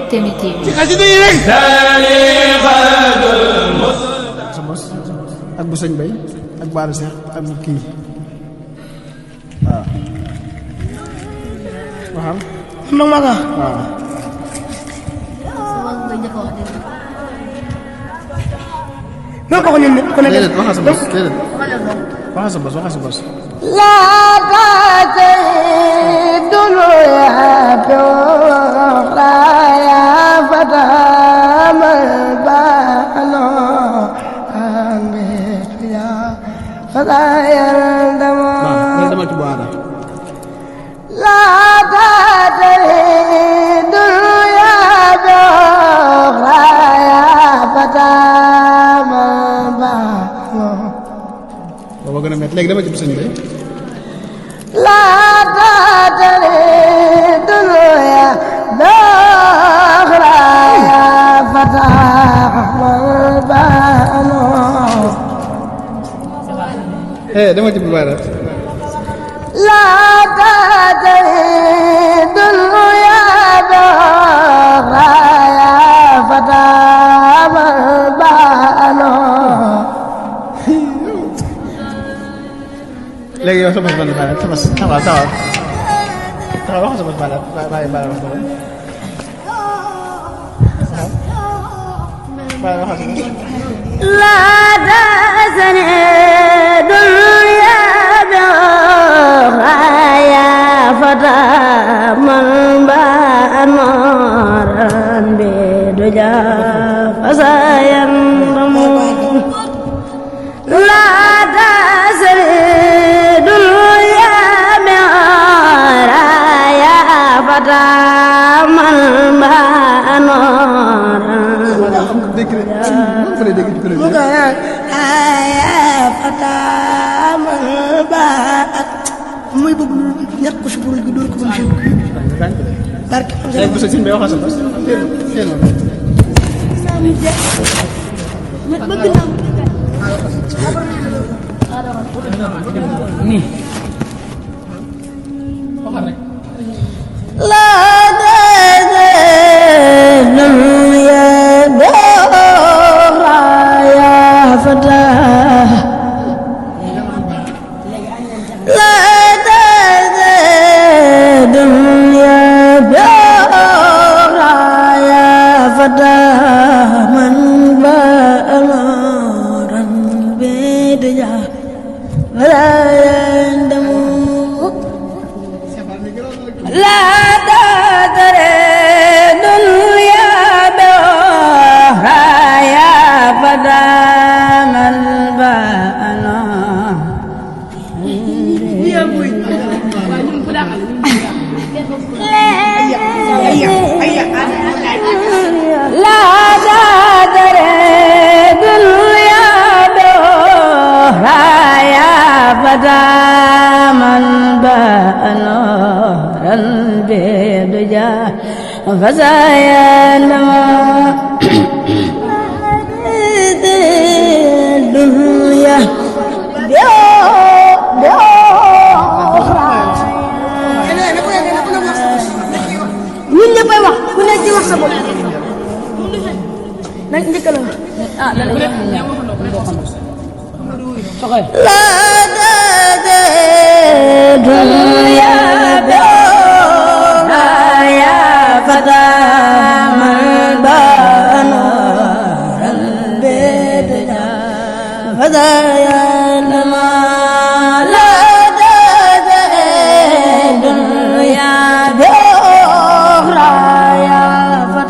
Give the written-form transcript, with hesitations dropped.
Téeméer TV. ci xasida yi rek sa bos ak bu sëñ bay ak baalu seex ak bu kii waaw waxal nag maa ko waaw noo ko ñun ku nekk déedéet waxal sa bos déedéet waxal sa bos waxal sa bos لا تعتدل يا بغرى يا فتى ملبانو أمير يا فتى يندم demal ci boara لا تعتدل يا بغرى يا فتى ملبانو booba gën a métti léegi dama ci bu sëñ bay لا تريد يا بغرى يا فتى والبانو dama ci bu boara لا تريد يا بغرى يا فتى والبانو léegi yow sa bos ban la sa bos taxawal taxawal wax sa bos ban la bàyyi wax sa bos bàyyi wax sa bos لا تزند يا بغرى يا فتى من بأنورا بدجى فسينضم لا تزند يا بغرى يا فتى من بأنورا dégg rek fa lay dégg ci kuréel mu ko naan aya fata man ba muy bëgg ñàkk ko si burul gi dóor ko ba mu siw barke am léegi bu sëñ bay waxal sa bos teel لا تزال يا بغرى يا فتى لا تزال يا بغرى يا فتى من بأمرا بدجا ولا يندم لا تدري دنيا بغرى يا فتى من بأنا لا تدري دنيا بغرى يا فتى من بأنا بدجا فزايا لما الدنيا ñun ñëppay wax ku nekk di wax sa bopp nag njëkk la لا الدنيا بغرى يا فتى من بأنور البدجا فذا